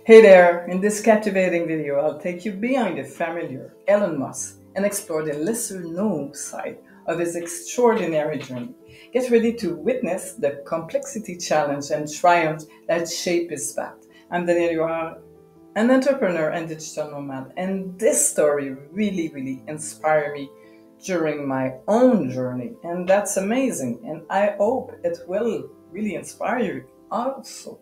Hey there! In this captivating video, I'll take you behind the familiar Elon Musk and explore the lesser-known side of his extraordinary journey. Get ready to witness the complexity, challenge, and triumph that shape his path. I'm Danielle Huard, an entrepreneur and digital nomad, and this story really inspired me during my own journey, and that's amazing, and I hope it will really inspire you also.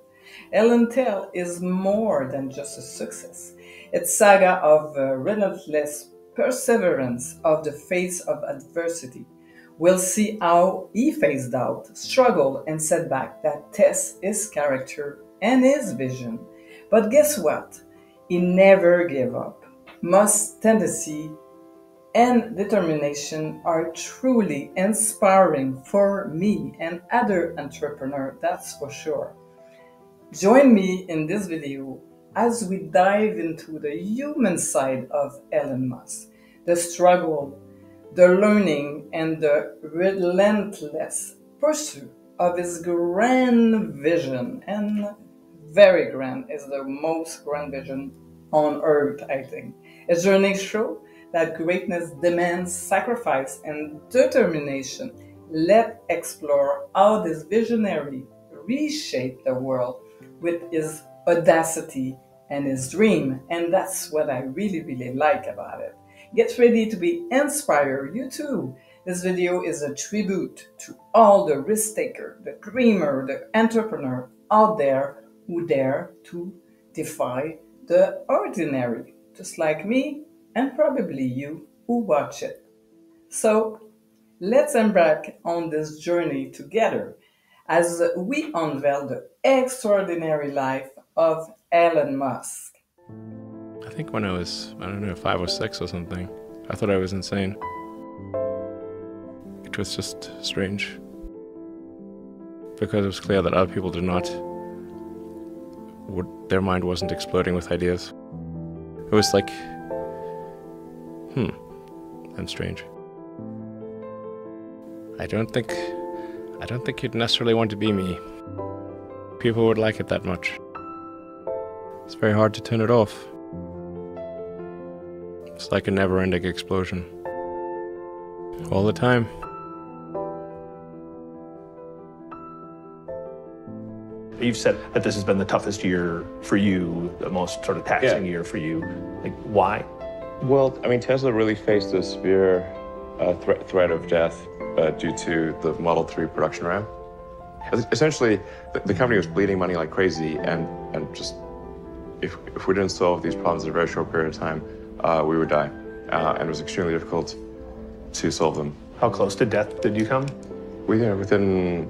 Elon's tale is more than just a success. It's saga of relentless perseverance of the face of adversity. We'll see how he faced doubt, struggle, and setback that test his character and his vision. But guess what? He never gave up. Musk's tendency and determination are truly inspiring for me and other entrepreneurs, that's for sure. Join me in this video as we dive into the human side of Elon Musk, the struggle, the learning, and the relentless pursuit of his grand vision. And very grand is the most grand vision on earth, I think. His journey shows that greatness demands sacrifice and determination. Let's explore how this visionary reshaped the world with his audacity and his dream. And that's what I really like about it. Get ready to be inspired, you too. This video is a tribute to all the risk taker, the dreamer, the entrepreneur out there who dare to defy the ordinary, just like me and probably you who watch it. So let's embark on this journey together as we unveil the extraordinary life of Elon Musk. I think when I was, 5 or 6 or something, I thought I was insane. It was just strange. Because it was clear that other people did not, their mind wasn't exploding with ideas. It was like, I'm strange. I don't think you'd necessarily want to be me. People would like it that much. It's very hard to turn it off. It's like a never-ending explosion. All the time. You've said that this has been the toughest year for you, the most sort of taxing year for you. Like, why? Well, I mean, Tesla really faced a severe threat of death due to the Model 3 production ramp. Essentially, the company was bleeding money like crazy, and just if we didn't solve these problems in a very short period of time, we would die. And it was extremely difficult to solve them. How close to death did you come? Within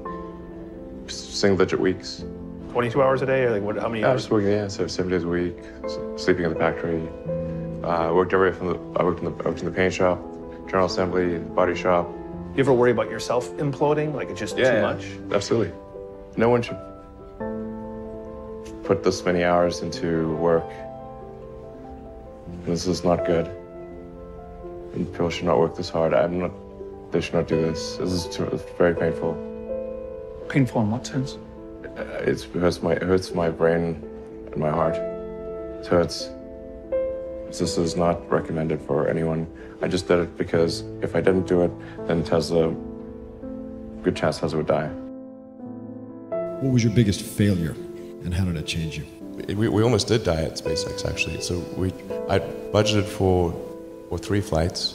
single-digit weeks. 22 hours a day, or like what? How many hours? Just working, so 7 days a week, sleeping in the factory. I worked everywhere from I worked in the paint shop, general assembly, body shop. You ever worry about yourself imploding? Like it's just too much? Absolutely. No one should put this many hours into work. This is not good. And people should not work this hard. They should not do this. It's very painful. Painful in what sense? It hurts my brain and my heart. It hurts. This is not recommended for anyone. I just did it because if I didn't do it, then good chance Tesla would die. What was your biggest failure, and how did it change you? We almost did die at SpaceX, actually. So I budgeted for 3 flights.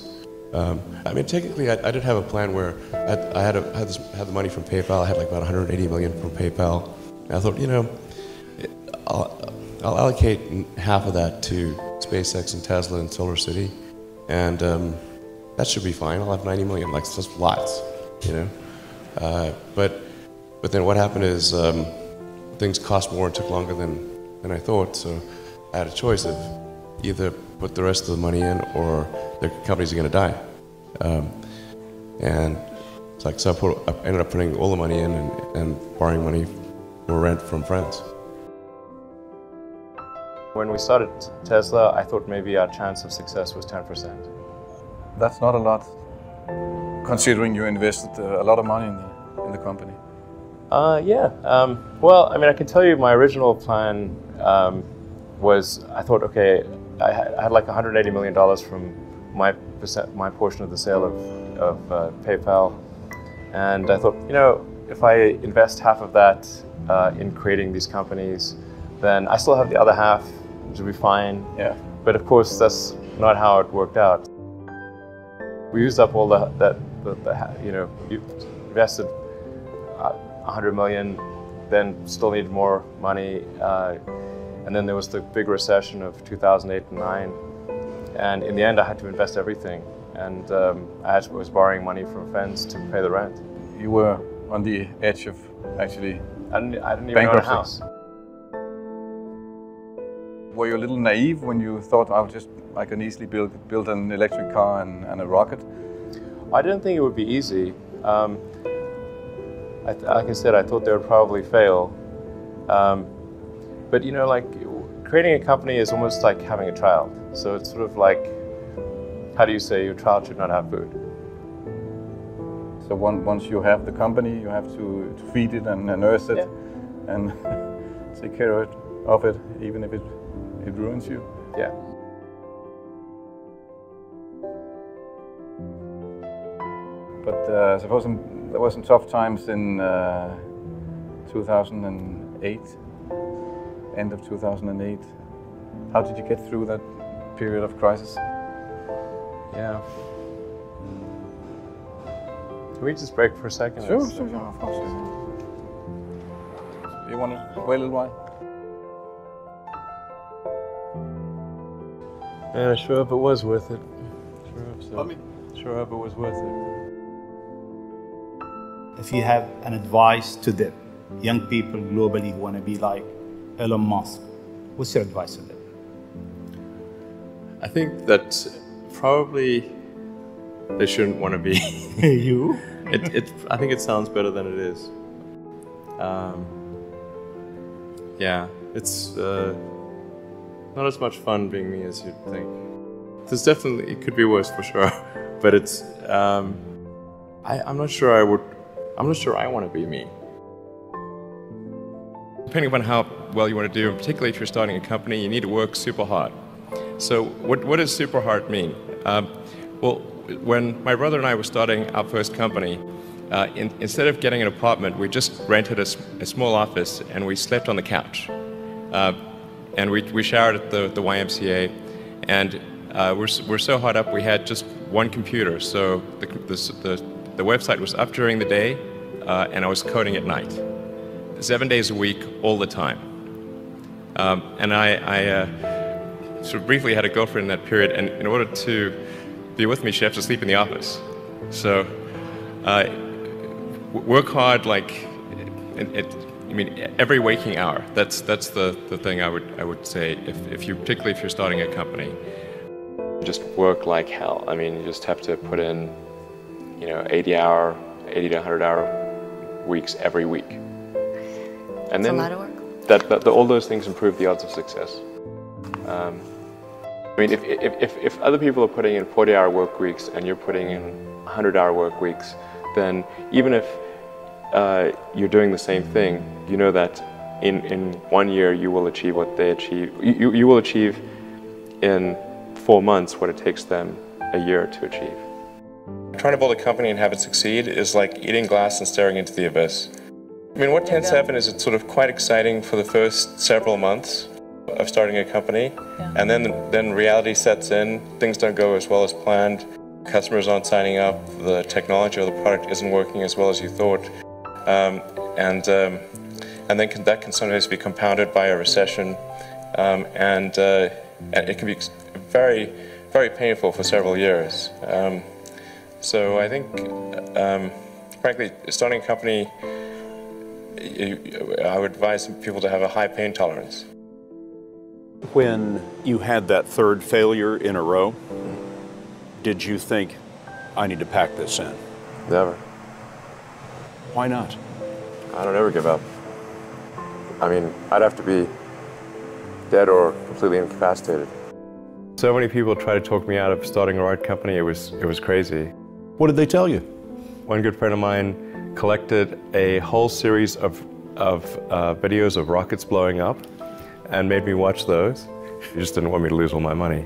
I mean, technically, I did have a plan where I had the money from PayPal. I had like about 180 million from PayPal. And I thought, I'll allocate half of that to SpaceX and Tesla and Solar City, and that should be fine. I'll have 90 million, like just lots, But then what happened is things cost more and took longer than I thought. So I had a choice of either put the rest of the money in or the companies are going to die. And it's like, so I ended up putting all the money in and borrowing money for rent from friends. When we started Tesla, I thought maybe our chance of success was 10%. That's not a lot, considering you invested a lot of money in the company. Well, I mean, I can tell you my original plan was I thought, okay, I had like $180 million from my portion of the sale of PayPal, and I thought, you know, if I invest half of that in creating these companies, then I still have the other half, which will be fine. Yeah. But of course, that's not how it worked out. We used up all you know, you invested 100 million, then still needed more money, and then there was the big recession of 2008 and 9, and in the end I had to invest everything, and I was borrowing money from friends to pay the rent. You were on the edge of actually I didn't even own a house. Were you a little naive when you thought, I can easily build an electric car and a rocket? I didn't think it would be easy. Like I said, I thought they would probably fail. But you know, like creating a company is almost like having a child. So it's sort of like, how do you say your child should not have food? So once you have the company, you have to feed it and nurse it, and take care of it, even if it ruins you. Yeah. But I suppose there were some tough times in 2008, end of 2008. How did you get through that period of crisis? Yeah. Can we just break for a second? Sure, of course. You want to wait a little while? Yeah, sure hope it was worth it. Sure hope it was worth it. If you have an advice to the young people globally who want to be like Elon Musk, what's your advice to them? I think that probably they shouldn't want to be. You? I think it sounds better than it is. Yeah, it's not as much fun being me as you'd think. There's definitely, it could be worse for sure, but it's, I'm not sure I want to be me. Depending upon how well you want to do, and particularly if you're starting a company, you need to work super hard. So what does super hard mean? Well, when my brother and I were starting our first company, instead of getting an apartment, we just rented a small office and we slept on the couch. And we showered at the YMCA, and we're so hot up we had just one computer. So the website was up during the day, and I was coding at night, 7 days a week, all the time. And I sort of briefly had a girlfriend in that period, and in order to be with me, she had to sleep in the office. So work hard, like I mean, every waking hour. That's the thing I would say. Particularly if you're starting a company, just work like hell. I mean, you just have to put in, 80 to 100-hour weeks every week. And then a lot of work. All those things improve the odds of success. I mean, if other people are putting in 40-hour work weeks and you're putting in 100-hour work weeks, then even if you're doing the same thing, you know that in 1 year you will achieve what they achieve. You will achieve in 4 months what it takes them a year to achieve. Trying to build a company and have it succeed is like eating glass and staring into the abyss. I mean, what tends to happen is it's sort of quite exciting for the first several months of starting a company, and then reality sets in. Things don't go as well as planned. Customers aren't signing up. The technology or the product isn't working as well as you thought, and then that can sometimes be compounded by a recession, and it can be very, very painful for several years. So I think, frankly, starting a company, I would advise people to have a high pain tolerance. When you had that third failure in a row, did you think, I need to pack this in? Never. Why not? I don't ever give up. I mean, I'd have to be dead or completely incapacitated. So many people try to talk me out of starting a art company. It was crazy. What did they tell you? One good friend of mine collected a whole series of videos of rockets blowing up, and made me watch those. He just didn't want me to lose all my money.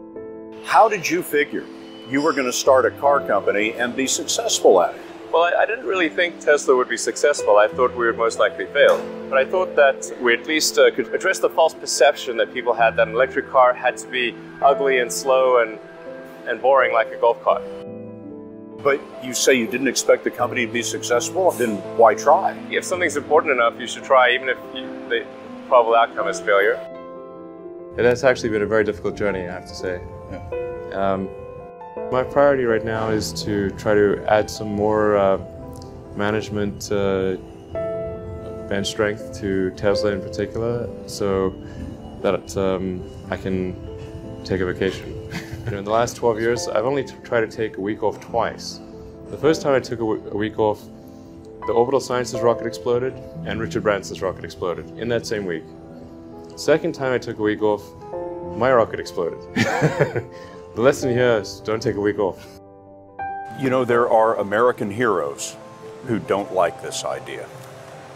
How did you figure you were going to start a car company and be successful at it? Well, I didn't really think Tesla would be successful. I thought we would most likely fail. But I thought that we at least could address the false perception that people had that an electric car had to be ugly and slow and boring like a golf cart. But you say you didn't expect the company to be successful, then why try? If something's important enough, you should try, even if the probable outcome is failure. It has actually been a very difficult journey, I have to say. Yeah. My priority right now is to try to add some more management bench strength to Tesla in particular, so that I can take a vacation. In the last 12 years, I've only tried to take a week off twice. The first time I took a week off, the Orbital Sciences rocket exploded and Richard Branson's rocket exploded in that same week. Second time I took a week off, my rocket exploded. The lesson here is don't take a week off. You know, there are American heroes who don't like this idea.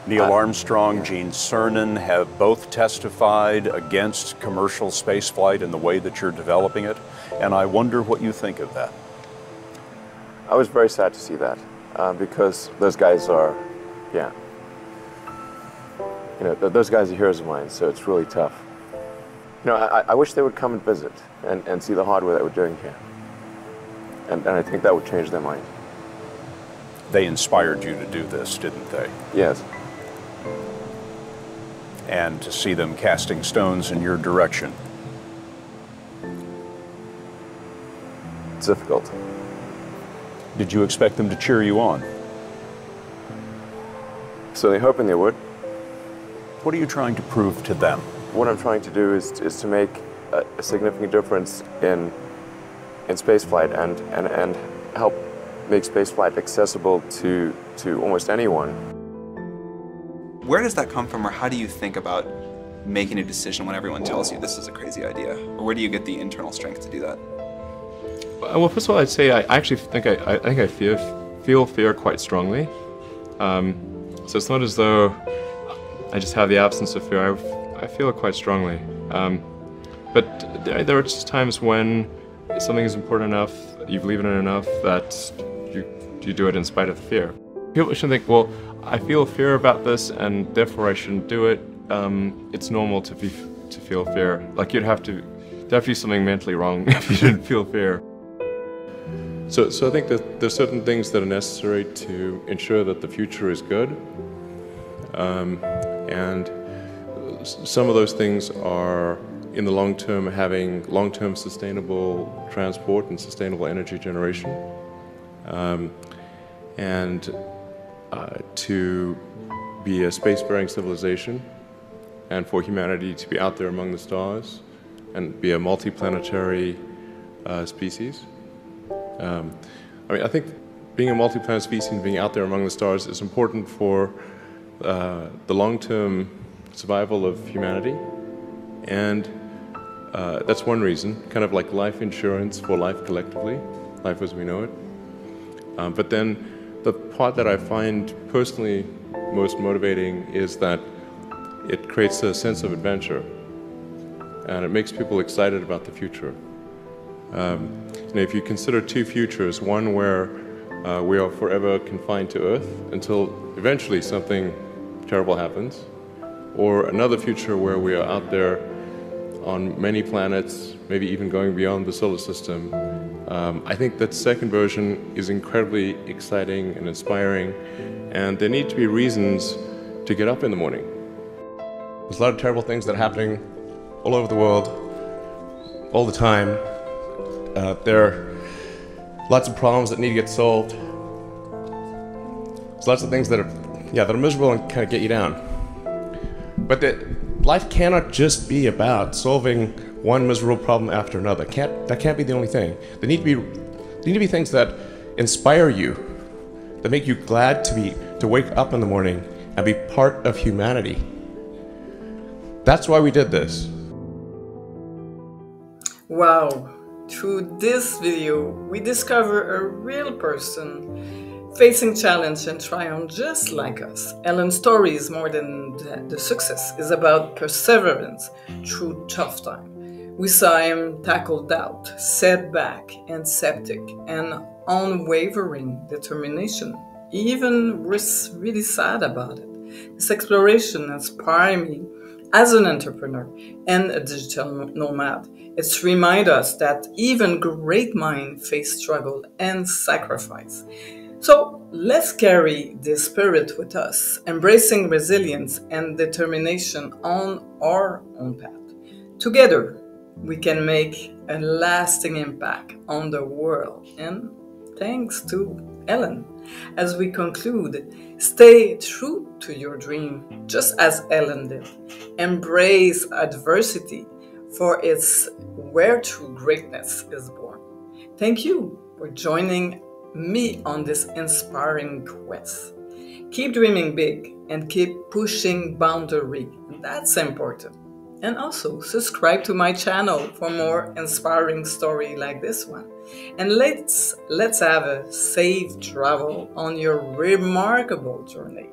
Neil Armstrong, Gene Cernan have both testified against commercial spaceflight in the way that you're developing it, and I wonder what you think of that. I was very sad to see that, because those guys are, yeah. You know, those guys are heroes of mine, so it's really tough. You know, I wish they would come and visit and see the hardware that we're doing here. And I think that would change their mind. They inspired you to do this, didn't they? Yes. And to see them casting stones in your direction. It's difficult. Did you expect them to cheer you on? So they're hoping they would. What are you trying to prove to them? What I'm trying to do is to make a significant difference in spaceflight and help make spaceflight accessible to almost anyone. Where does that come from, or how do you think about making a decision when everyone tells you this is a crazy idea? Or where do you get the internal strength to do that? Well, first of all, I'd say I actually think I feel fear quite strongly. So it's not as though I just have the absence of fear. I feel it quite strongly. But there are just times when something is important enough, you believe in it enough, that you do it in spite of the fear. People shouldn't think, well, I feel fear about this and therefore I shouldn't do it. It's normal to feel fear. Like there'd have to be something mentally wrong if you didn't feel fear. So I think that there's certain things that are necessary to ensure that the future is good. And some of those things are, in the long term, having long-term sustainable transport and sustainable energy generation. And to be a spacefaring civilization, and for humanity to be out there among the stars and be a multi-planetary species. I mean, I think being a multi-planet species and being out there among the stars is important for the long-term survival of humanity, and that's one reason, kind of like life insurance for life collectively, life as we know it. But then the part that I find personally most motivating is that it creates a sense of adventure, and it makes people excited about the future. You know, if you consider two futures, one where we are forever confined to Earth until eventually something terrible happens, or another future where we are out there on many planets, maybe even going beyond the solar system, I think that second version is incredibly exciting and inspiring, and there need to be reasons to get up in the morning. There's a lot of terrible things that are happening all over the world, all the time. There are lots of problems that need to get solved. There's lots of things that are miserable and kind of get you down. But life cannot just be about solving one miserable problem after another. That can't be the only thing. There need to be things that inspire you, that make you glad to wake up in the morning and be part of humanity. That's why we did this. Wow! Through this video, we discover a real person Facing challenge and triumph just like us. Ellen's story is more than the success. It's about perseverance through tough time. We saw him tackle doubt, setback, and skeptic, and unwavering determination. He even was really sad about it. This exploration inspired me as an entrepreneur and a digital nomad. It's remind us that even great minds face struggle and sacrifice. So let's carry this spirit with us, embracing resilience and determination on our own path. Together, we can make a lasting impact on the world. And thanks to Ellen. As we conclude, stay true to your dream, just as Ellen did. Embrace adversity, for it's where true greatness is born. Thank you for joining me on this inspiring quest. Keep dreaming big and keep pushing boundary. That's important. And also subscribe to my channel for more inspiring story like this one. And let's have a safe travel on your remarkable journey.